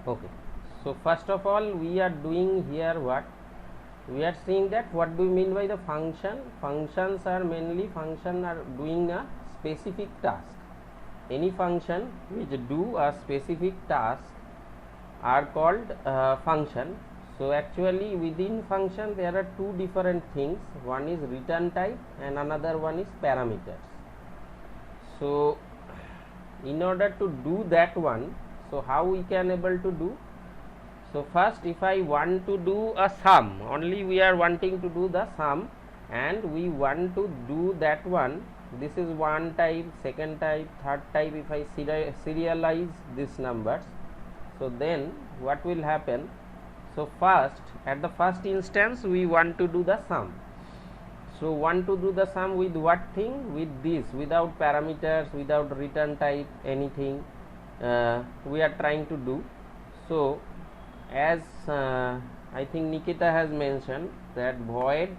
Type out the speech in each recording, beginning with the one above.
Okay, so first of all we are doing here what we are seeing, that what do we mean by the function. Functions are mainly function are doing a specific task. Any function which do a specific task are called function. So actually within function there are two different things, one is return type and another one is parameters. So in order to do that one, so how we can able to do? So first, if I want to do a sum, only we are wanting to do the sum, and we want to do that one. This is one type, second type, third type. If I serialize these numbers, so then what will happen? So first, at the first instance, we want to do the sum. So want to do the sum with what thing? With this, without parameters, without return type, anything we are trying to do. So as I think Nikita has mentioned, that void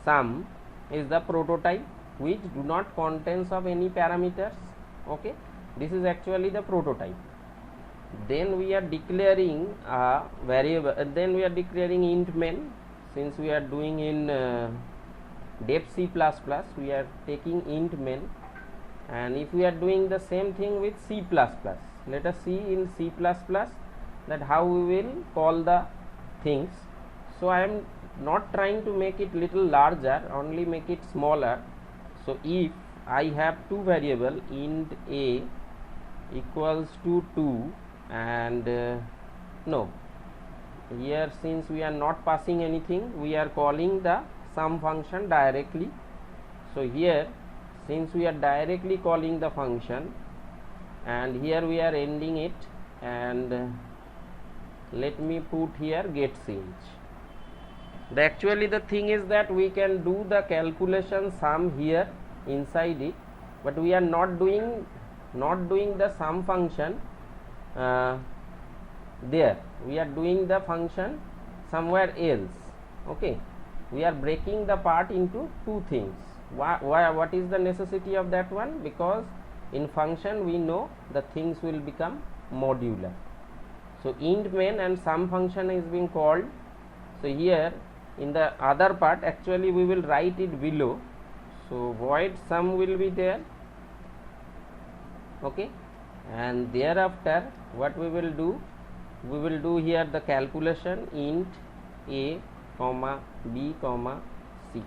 sum is the prototype which do not contains of any parameters. Okay, this is actually the prototype. Then we are declaring a variable, then we are declaring int main. Since we are doing in def C++, we are taking int main, and if we are doing the same thing with C++, let us see in C++ that how we will call the things. So I am not trying to make it little larger, only make it smaller. So if I have two variable, int a equals to 2, and no, here since we are not passing anything, we are calling the sum function directly. So here since we are directly calling the function, and here we are ending it, and let me put here get change. Actually the thing is that we can do the calculation sum here inside it, but we are not doing the sum function there. We are doing the function somewhere else. Okay, we are breaking the part into two things. What is the necessity of that one? Because in function we know the things will become modular. So int main and sum function is being called. So here in the other part actually we will write it below. So void sum will be there. Okay, and thereafter what we will do? We will do here the calculation int a comma b comma c,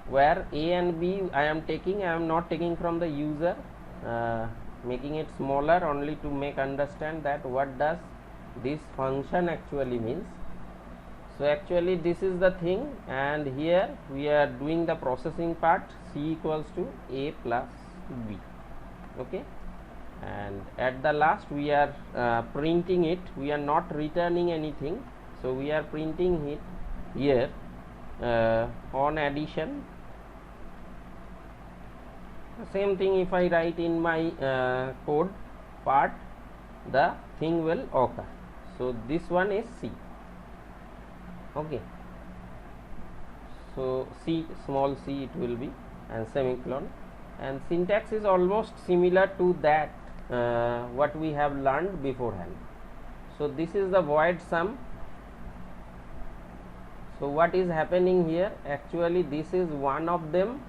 where a and b I am not taking from the user, making it smaller only to make understand that what does this function actually means. So actually this is the thing, and here we are doing the processing part, c equals to a plus b. Okay, and at the last we are printing it. We are not returning anything, so we are printing it here on addition. Same thing if I write in my code part, the thing will occur. So this one is C. Okay, so C, small c it will be, and semicolon, and syntax is almost similar to that what we have learned beforehand. So this is the void sum. So what is happening here? Actually this is one of them,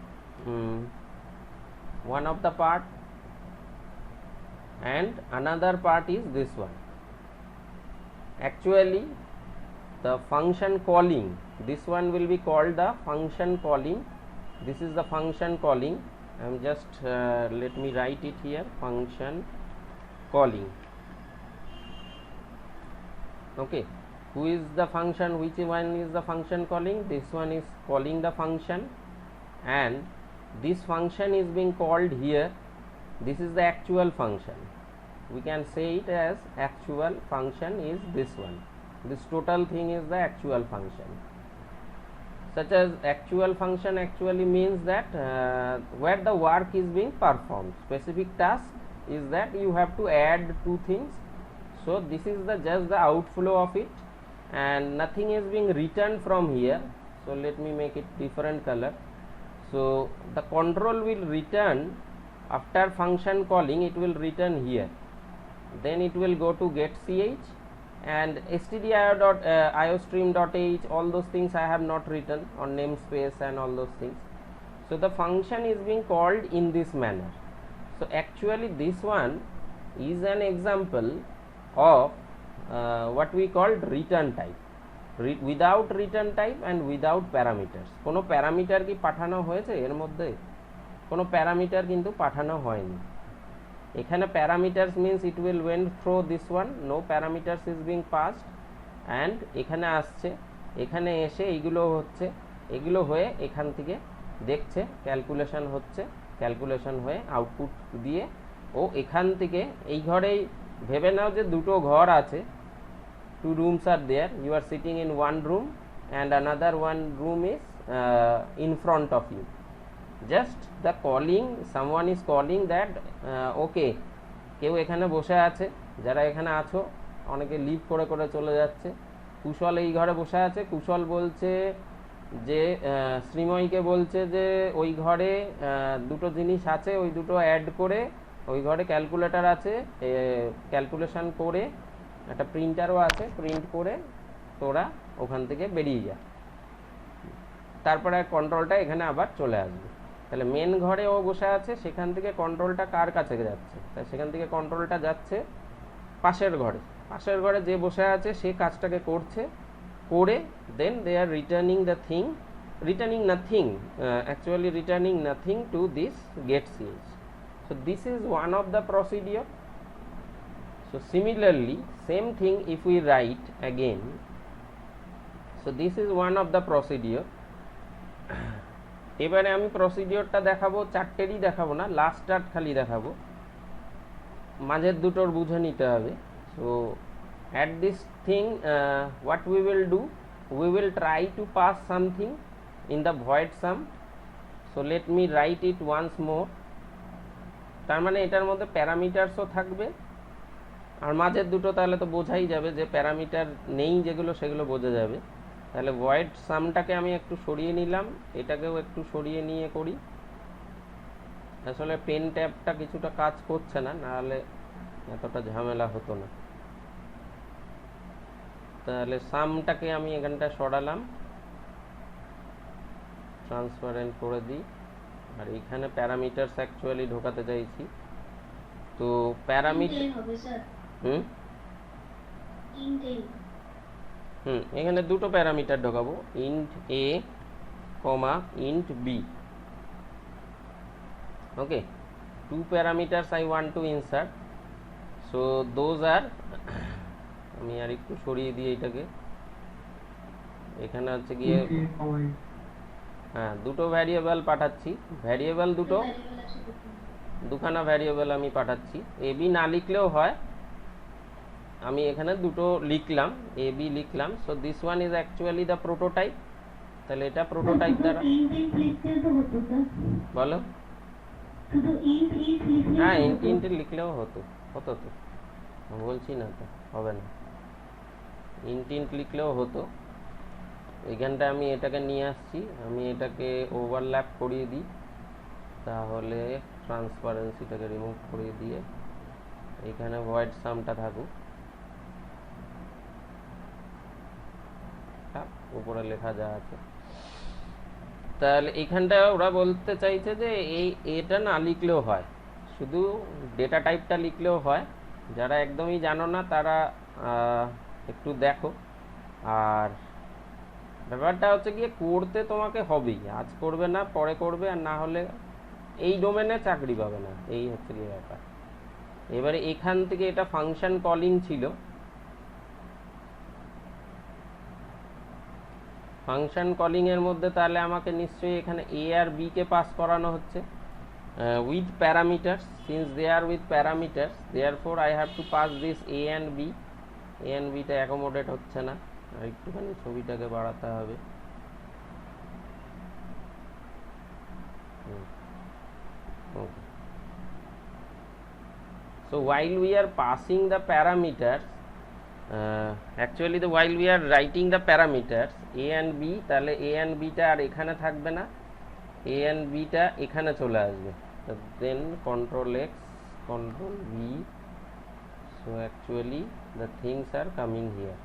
one of the part, and another part is this one. Actually the function calling, this one will be called the function calling. This is the function calling. I am just let me write it here, function calling. Okay, who is the function? Which one is the function calling? This one is calling the function, and this function is being called here. This is the actual function. We can say it as actual function is this one. This total thing is the actual function. Such as actual function actually means that where the work is being performed. Specific task is that you have to add two things. So this is the just the outflow of it, and nothing is being returned from here. So let me make it different color. So the control will return after function calling, it will return here. then it will go to get ch, and stdio.iostream.h, all those things I have not written on namespace and all those things. So the function is being called in this manner. So actually this one is an example of what we call return type, without return type and without parameters. কোনো parameter কি পাঠানো হয়েছে এর মধ্যে? কোনো parameter কিন্তু পাঠানো হয়নি। এখানে parameters means it will went through this one, no parameters is being passed, and এখানে আসছে, এখানে এসে এইগুলো হচ্ছে, এগুলো হয়ে এখান থেকে দেখছে ক্যালকুলেশন হচ্ছে, ক্যালকুলেশন হয়ে আউটপুট দিয়ে ও এখান থেকে এই ঘরেই ভেবে নাও যে দুটো ঘর আছে, two rooms are there, you are sitting in one room and another one room is in front of you. Just the calling, someone is calling that okay, কেউ এখানে বসে আছে, যারা এখানে আছো অনেকে লিভ করে করে চলে যাচ্ছে, কুশল এই ঘরে বসে আছে, কুশল বলছে যে শ্রীময়ীকে বলছে যে ওই ঘরে দুটো জিনিস আছে, ওই দুটো অ্যাড করে ওই ঘরে ক্যালকুলেটর আছে, ক্যালকুলেশন করে একটা প্রিন্টারও আছে, প্রিন্ট করে তোরা ওখান থেকে বেরিয়ে যা, তারপরে কন্ট্রোলটা এখানে আবার চলে আসবে। তাহলে মেন ঘরে ও বসে আছে, সেখান থেকে কন্ট্রোলটা কার কাছে যাচ্ছে? তাই সেখান থেকে কন্ট্রোলটা যাচ্ছে পাশের ঘরে, পাশের ঘরে যে বসে আছে সে কাজটাকে করছে, করে then they are returning the thing, returning nothing, actually returning nothing to this get ch. So this is one of the procedure. So similarly same thing if we write again, so this is one of the procedure. এবারে আমি প্রসিডিওরটা দেখাবো, চারটেরই দেখাবো না, লাস্টটা খালি দেখাবো, মাঝের দুটোর বুঝে নিতে হবে। So at this thing what we will do, we will try to pass something in the void sum. So let me write it once more. তার মানে এটার মধ্যে প্যারামিটারসও থাকবে, আর মাঝের দুটো তাহলে তো বোঝাই যাবে, যে প্যারামিটার নেই যেগুলো সেগুলো বোঝা যাবে। তাহলে ভয়েড সামটাকে আমি একটু সরিয়ে নিলাম, এটাকেও একটু সরিয়ে নিয়ে করি। আসলে পেন ট্যাবটা কিছুটা কাজ করছে না, নাহলে এতটা ঝামেলা হতো না। তাহলে সামটাকে আমি এখানটা সরালাম, ট্রান্সপারেন্ট করে দিই, আর এখানে প্যারামিটারস অ্যাকচুয়ালি ঢোকাতে চাইছি। তো প্যারামিটার এখানে দুটো প্যারামিটার ঢোকাবো, int a comma int b. Okay, two parameters I want to insert, so those are, আমি আর একটু সরিয়ে দিই এটাকে, এখানে হচ্ছে গিয়ে হ্যাঁ দুটো ভ্যারিয়েবল পাঠাচ্ছি, ভ্যারিয়েবল দুখানা ভ্যারিয়েবল আমি পাঠাচ্ছি। এ বি না লিখলেও হয়, আমি এখানে দুটো লিখলাম, এ বি লিখলাম। So this one is actually the prototype. তাহলে এটা প্রোটোটাইপ দ্বারা বলো, হ্যাঁ ইন্ট লিখলেও হতো তো, বলছি না তো হবে না, ইন্ট লিখলেও হতো। এখানটা আমি এটাকে নিয়ে আসছি, আমি এটাকে ওভারল্যাপ করিয়ে দিই, তাহলে ট্রান্সপারেন্সিটাকে রিমুভ করিয়ে দিয়ে এখানে ভয়েড সামটা থাকুক, উপরে লেখা যা আছে। তাহলে এখানটা ওরা বলতে চাইছে যে এটা না লিখলেও হয়, শুধু ডেটা টাইপটা লিখলেও হয়। যারা একদমই জানো না তারা একটু দেখো। আর ব্যাপারটা হচ্ছে গিয়ে করতে তোমাকে হবেই, আজ করবে না পরে করবে, আর না হলে এই ডোমেনে চাকরি পাবে না, এই হচ্ছে গিয়ে ব্যাপার। এবারে এখান থেকে এটা ফাংশন কলিং ছিল, ফাংশন কলিং এর মধ্যে তাহলে আমাকে নিশ্চয়ই এখানে এ আর বি কে পাস করানো হচ্ছে with parameters, since they are with parameters, therefore I have to pass this a and b. A and beta accommodate হচ্ছে না, আর একটুখানি ছবিটাকে বাড়াতে হবে। Okay. So while we are passing the parameters, actually while we are writing the parameters a and b, তাহলে a and b টা আর এখানে থাকবে না, a and b টা এখানে চলে আসবে। Then control x control v, So actually the things are coming here.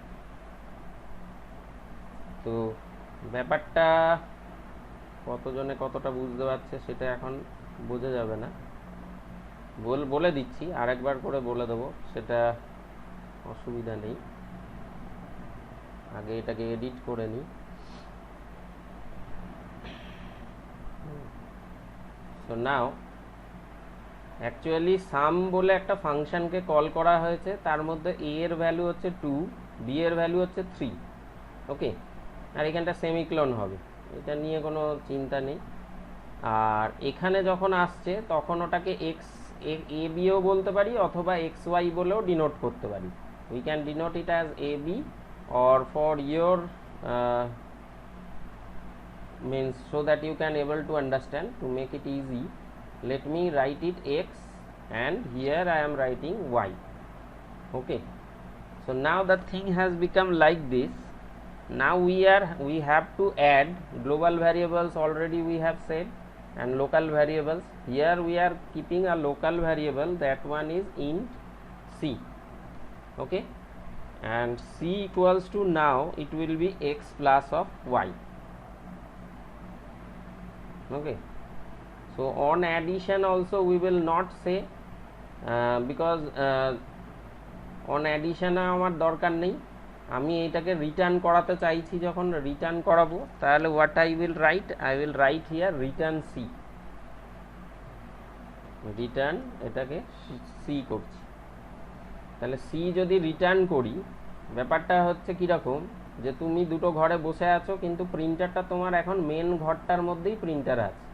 তো ব্যাপারটা কতজনে কতটা বুঝতে পারছে সেটা এখন বোঝা যাবে না, বলে দিচ্ছি, আরেকবার করে বলে দেবো, সেটা অসুবিধা নেই। আগে এটাকে এডিট করে নিই। সো নাও অ্যাকচুয়ালি সাম বলে একটা ফাংশনকে কল করা হয়েছে, তার মধ্যে a এর ভ্যালু হচ্ছে 2, b এর ভ্যালু হচ্ছে 3। ওকে, আর এখানটা সেমিক্লোন হবে, এটা নিয়ে কোনো চিন্তা নেই। আর এখানে যখন আসছে তখন ওটাকে এক্স এ বিও বলতে পারি অথবা এক্স ওয়াই বলেও ডিনোট করতে পারি। We can denote it as a b, or for your means so that you can able to understand, to make it easy, let me write it x and here I am writing y. Okay, so now the thing has become like this. Now we have to add global variables, already we have said, and local variables. Here we are keeping a local variable, that one is int c. Okay, and c equals to, now it will be x plus of y. Okay, so on addition also we will not say, because on addition আমার দরকার নেই, আমি এটাকে return করাতে চাইছি। যখন return করাবো তাহলে what I will write here return c, return এটাকে সি করছি। তাহলে সি যদি রিটার্ন করি, ব্যাপারটা হচ্ছে কীরকম, যে তুমি দুটো ঘরে বসে আছো কিন্তু প্রিন্টারটা তোমার এখন মেন ঘরটার মধ্যেই প্রিন্টার আছে।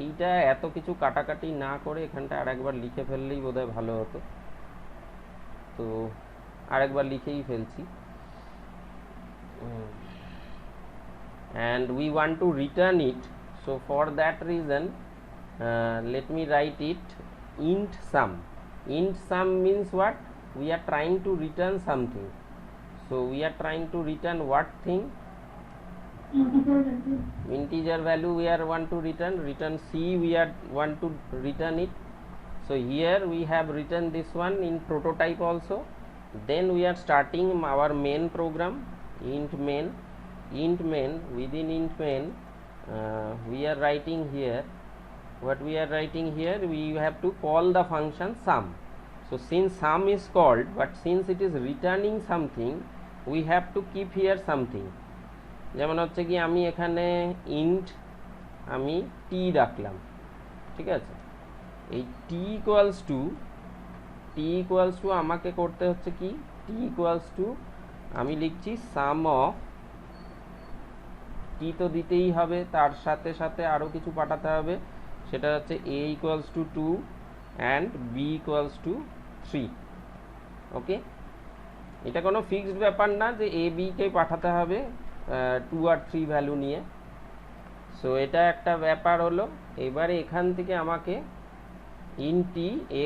এইটা এত কিছু কাটাকাটি না করে এখানটা আরেকবার লিখে ফেললেই বোধহয় ভালো হতো, তো আরেকবার লিখেই ফেলছি। and we want to return it, so for that reason let me write it int sum. Int sum means what? We are trying to return something, so we are trying to return what thing? Integer value we are want to return c, we are want to return it. So here we have written this one in prototype also. Then we are starting our main program, int main. Within int main we are writing here, what we are writing here, we have to call the function sum. So since sum is called, but since it is returning something, we have to keep here something. যেমন হচ্ছে কি, আমি এখানে int আমি t রাখলাম, ঠিক আছে। এই t equals to আমাকে করতে হচ্ছে কি, t equals to আমি লিখছি sum of t, তো দিতেই হবে, তার সাথে সাথে আরও কিছু পাঠাতে হবে, সেটা হচ্ছে a equals to 2 and b equals to 3. ওকে, এটা কোনো ফিক্সড ব্যাপার না যে a b কে পাঠাতে হবে 2 আর 3 ভ্যালু নিয়ে। সো এটা একটা ব্যাপার হলো। এবারে এখান থেকে আমাকে int t a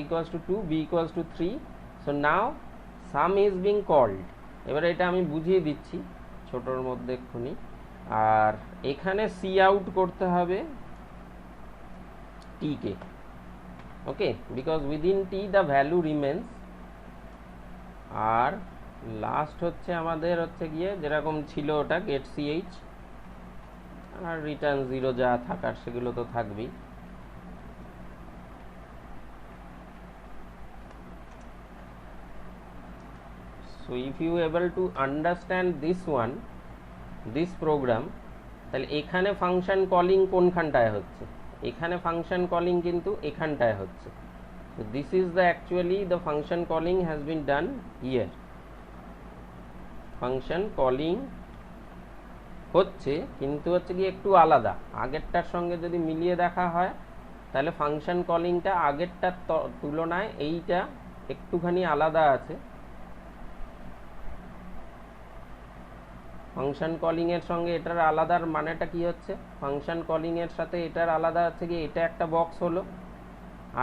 equals to 2, b equals to 3. so now sum is being called. এবারে এটা আমি বুঝিয়ে দিচ্ছি ছোটর মধ্যে এক্ষুনি। আর এখানে সি আউট করতে হবে t কে, okay, because within t the value remains. আর লাস্ট হচ্ছে আমাদের হচ্ছে গিয়ে যেরকম ছিল ওটা গেট ch, আর রিটার্ন 0 যা থাকার সেগুলো তো থাকবেই। So if you able to understand this one, this program, তাহলে এখানে ফাংশন কলিং কোনখানটায় হচ্ছে, এখানে ফাংশন কলিং কিন্তু এখানটায় হচ্ছে। So this is the actually the function calling has been done here. Function calling হচ্ছে কিন্তু হচ্ছে কি একটু আলাদা, আগেরটার সঙ্গে যদি মিলিয়ে দেখা হয় তাহলে ফাংশন কলিংটা আগেরটার তুলনায় এইটা একটুখানি আলাদা আছে। ফাংশন কলিং এর সঙ্গে এটার আলাদার মানেটা কি হচ্ছে, ফাংশন কলিং এর সাথে এটার আলাদা হচ্ছে কি এটা একটা বক্স হলো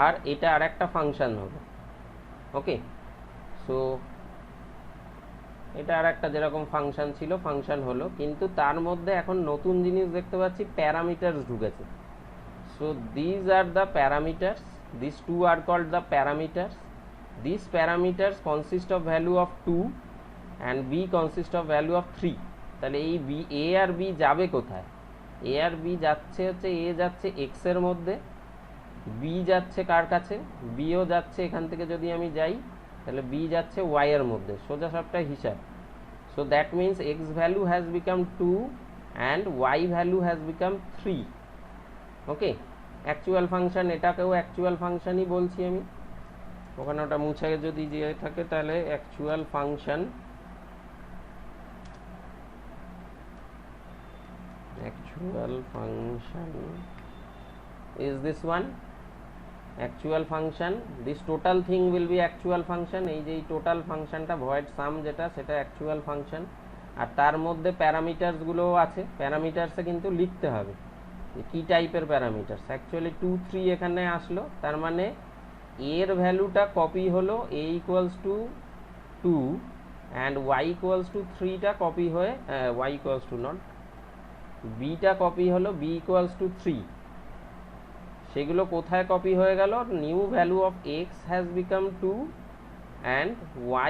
আর এটা আর একটা ফাংশন হলো। ওকে, সো এটা আর একটা যেরকম ফাংশন ছিল ফাংশন হলো, কিন্তু তার মধ্যে এখন নতুন জিনিস দেখতে পাচ্ছি, প্যারামিটারস ঢুকেছে। So these are the parameters, this two are called the parameters, these parameters consist of value of 2 and b consist of value of 3. তাহলে এই b a আর b যাবে কোথায়? a আর b যাচ্ছে হচ্ছে a যাচ্ছে x এর মধ্যে, b যাচ্ছে কার কাছে? b ও যাচ্ছে এখান থেকে যদি আমি যাই তাহলে b যাচ্ছে y এর মধ্যে, সোজা সবটা হিসাব। So that means x value has become 2 and y value has become 3. Okay, actual function, এটাকেও অ্যাকচুয়াল ফাংশনই বলছি আমি, ওখানে ওটা মুছে যদি দিয়ে থাকে তাহলে actual function, actual function is this one, actual function, this total thing will be actual function. এই যে টোটাল ফাংশনটা void sum যেটা, সেটা actual function। আর তার মধ্যে প্যারামিটারস গুলোও আছে, প্যারামিটারসে কিন্তু লিখতে হবে কি টাইপের প্যারামিটারস। অ্যাকচুয়ালি 2 3 এখানে আসলো, তার মানে এর ভ্যালুটা কপি হলো a equals to 2 and y equals to 3 টা কপি হয়ে y equals to not, b টা কপি হলো b ইকুয়ালস টু 3। সেগুলো কোথায় কপি হয়ে গেল? New value of x has become 2 and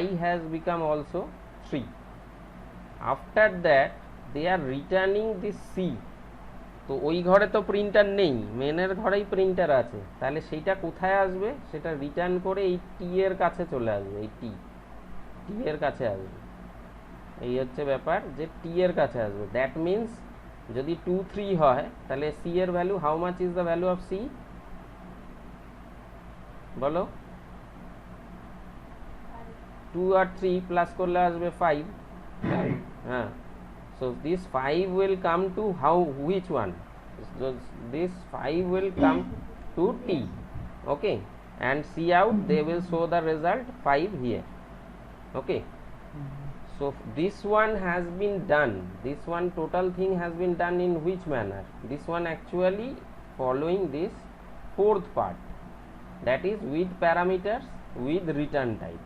y has become also 3। After that they are returning this c। তো ওই ঘরে তো প্রিন্টার নেই, মেনের ঘরেই প্রিন্টার আছে, তাহলে সেইটা কোথায় আসবে? সেটা রিটার্ন করে এই টি এর কাছে চলে আসবে, এই টি এর কাছে আসবে। এই হচ্ছে ব্যাপার, যে টি এর কাছে আসবে। দ্যাট মিনস যদি 2 3 হয় তাহলে c এর value, how much is the value of c? বলো। 2 আর 3 প্লাস করলে আসবে 5। হ্যাঁ, so this 5 will come to how, which one? So this 5 will come to t, okay, and see out they will show the result 5 here, okay. So this one has been done, this one total thing has been done in which manner? This one actually following this fourth part, that is with parameters with return type।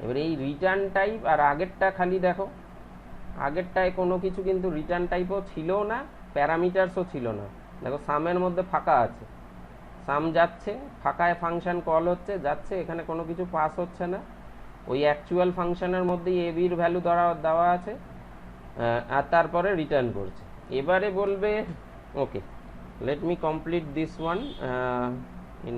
এবার এই return type আর আগেরটা খালি দেখো, আগেরটায় কোনো কিছু কিন্তু return টাইপও ছিল না, প্যারামিটারসও ছিল না। দেখো সামের মধ্যে ফাঁকা আছে, সাম যাচ্ছে, ফাঁকায় ফাংশন কল হচ্ছে, যাচ্ছে, এখানে কোনো কিছু পাস হচ্ছে না। ওই অ্যাকচুয়াল ফাংশনের মধ্যেই এ বির ভ্যালু দেওয়া আছে, আর তারপরে রিটার্ন করছে। এবারে বলবে okay, let me complete this one in